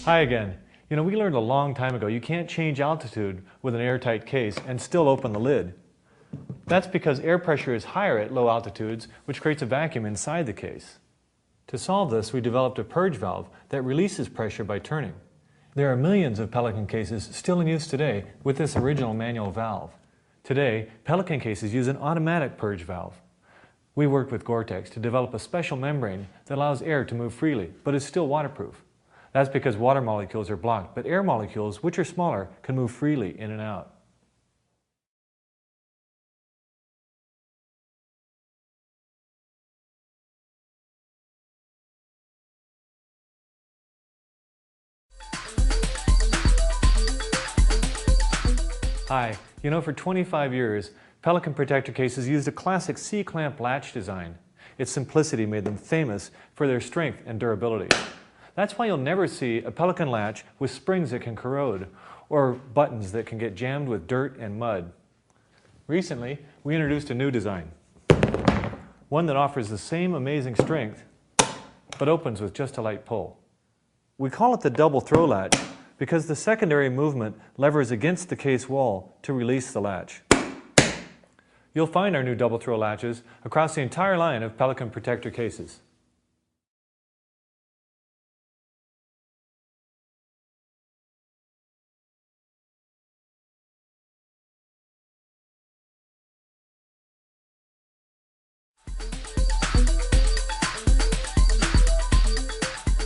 Hi again. We learned a long time ago you can't change altitude with an airtight case and still open the lid. That's because air pressure is higher at low altitudes, which creates a vacuum inside the case. To solve this, we developed a purge valve that releases pressure by turning. There are millions of Pelican cases still in use today with this original manual valve. Today, Pelican cases use an automatic purge valve. We worked with Gore-Tex to develop a special membrane that allows air to move freely, but is still waterproof. That's because water molecules are blocked, but air molecules, which are smaller, can move freely in and out. Hi, for 25 years, Pelican protector cases used a classic C-clamp latch design. Its simplicity made them famous for their strength and durability. That's why you'll never see a Pelican latch with springs that can corrode, or buttons that can get jammed with dirt and mud. Recently, we introduced a new design. One that offers the same amazing strength, but opens with just a light pull. We call it the double throw latch because the secondary movement levers against the case wall to release the latch. You'll find our new double throw latches across the entire line of Pelican protector cases.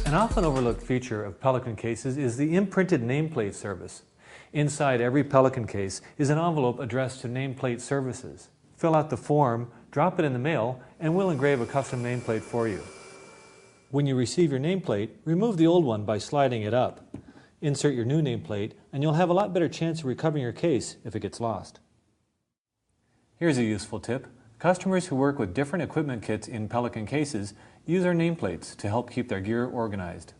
An often overlooked feature of Pelican cases is the imprinted nameplate service. Inside every Pelican case is an envelope addressed to nameplate services. Fill out the form, drop it in the mail, and we'll engrave a custom nameplate for you. When you receive your nameplate, remove the old one by sliding it up. Insert your new nameplate, and you'll have a lot better chance of recovering your case if it gets lost. Here's a useful tip. Customers who work with different equipment kits in Pelican cases use our nameplates to help keep their gear organized.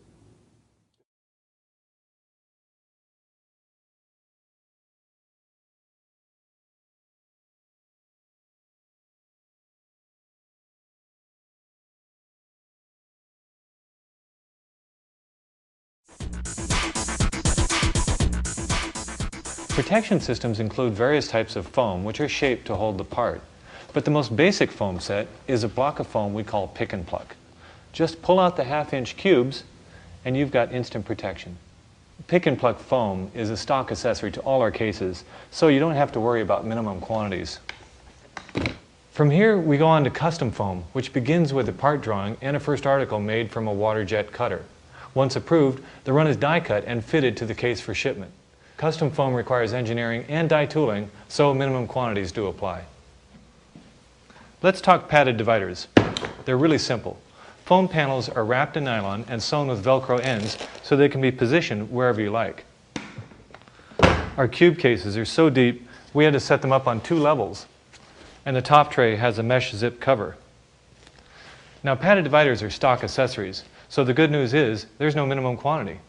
Protection systems include various types of foam which are shaped to hold the part. But the most basic foam set is a block of foam we call pick and pluck. Just pull out the half-inch cubes and you've got instant protection. Pick and pluck foam is a stock accessory to all our cases, so you don't have to worry about minimum quantities. From here we go on to custom foam, which begins with a part drawing and a first article made from a water jet cutter. Once approved, the run is die cut and fitted to the case for shipment. Custom foam requires engineering and die tooling, so minimum quantities do apply. Let's talk padded dividers. They're really simple. Foam panels are wrapped in nylon and sewn with Velcro ends so they can be positioned wherever you like. Our cube cases are so deep we had to set them up on 2 levels, and the top tray has a mesh zip cover. Now, padded dividers are stock accessories, so the good news is there's no minimum quantity.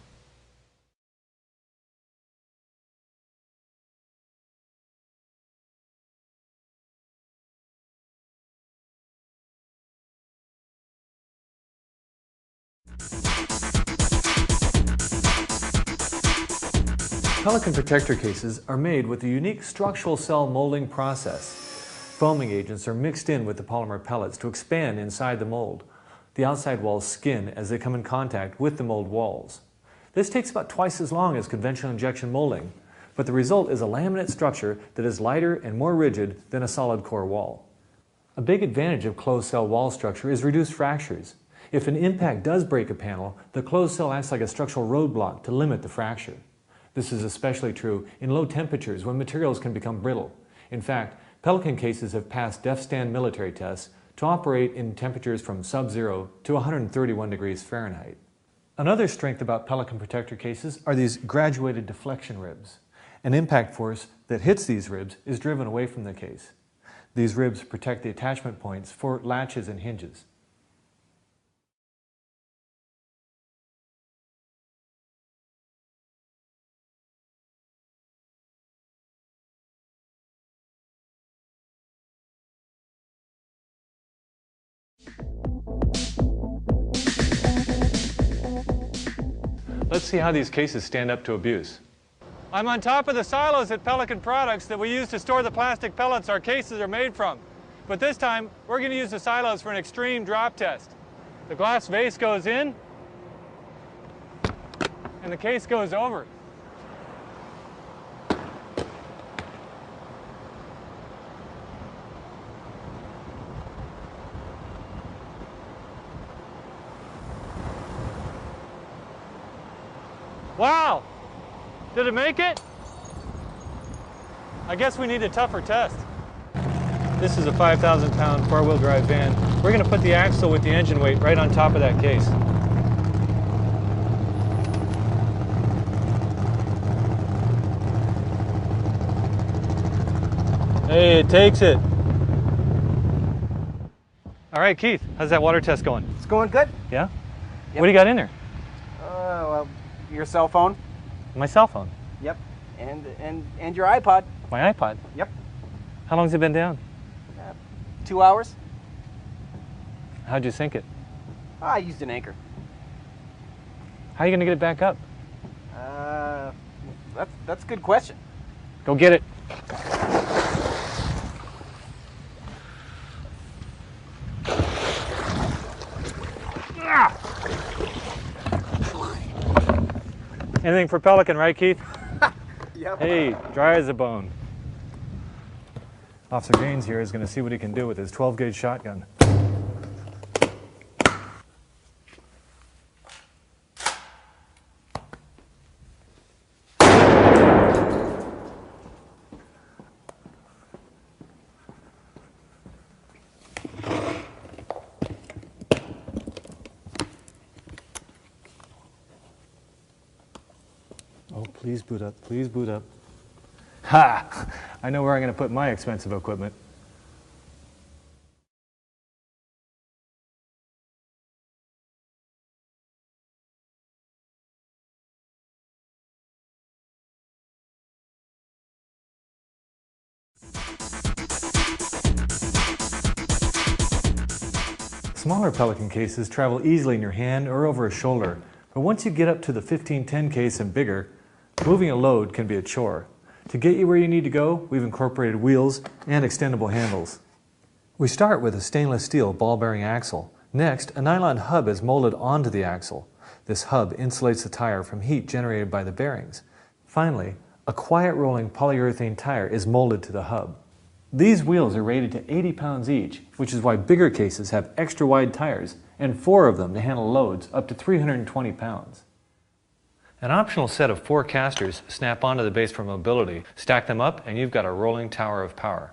Pelican protector cases are made with a unique structural cell molding process. Foaming agents are mixed in with the polymer pellets to expand inside the mold. The outside walls skin as they come in contact with the mold walls. This takes about twice as long as conventional injection molding, but the result is a laminate structure that is lighter and more rigid than a solid core wall. A big advantage of closed cell wall structure is reduced fractures. If an impact does break a panel, the closed cell acts like a structural roadblock to limit the fracture. This is especially true in low temperatures when materials can become brittle. In fact, Pelican cases have passed DEF-STAN military tests to operate in temperatures from sub-zero to 131 degrees Fahrenheit. Another strength about Pelican protector cases are these graduated deflection ribs. An impact force that hits these ribs is driven away from the case. These ribs protect the attachment points for latches and hinges. Let's see how these cases stand up to abuse. I'm on top of the silos at Pelican Products that we use to store the plastic pellets our cases are made from. But this time, we're going to use the silos for an extreme drop test. The glass vase goes in, and the case goes over. Wow! Did it make it? I guess we need a tougher test. This is a 5,000-pound four-wheel drive van. We're going to put the axle with the engine weight right on top of that case. Hey, it takes it. All right, Keith, how's that water test going? It's going good. Yeah? Yep. What do you got in there? Well, your cell phone. My cell phone. Yep. And your iPod. My iPod? Yep. How long's it been down? 2 hours. How'd you sink it? I used an anchor. How are you going to get it back up? That's a good question. Go get it. Anything for Pelican, right, Keith? Yep. Hey, dry as a bone. Officer Gaines here is going to see what he can do with his 12-gauge shotgun. Oh, please boot up, please boot up. Ha! I know where I'm going to put my expensive equipment. Smaller Pelican cases travel easily in your hand or over a shoulder, but once you get up to the 1510 case and bigger, moving a load can be a chore. To get you where you need to go, we've incorporated wheels and extendable handles. We start with a stainless steel ball-bearing axle. Next, a nylon hub is molded onto the axle. This hub insulates the tire from heat generated by the bearings. Finally, a quiet rolling polyurethane tire is molded to the hub. These wheels are rated to 80 pounds each, which is why bigger cases have extra wide tires and 4 of them to handle loads up to 320 pounds. An optional set of 4 casters snap onto the base for mobility. Stack them up and you've got a rolling tower of power.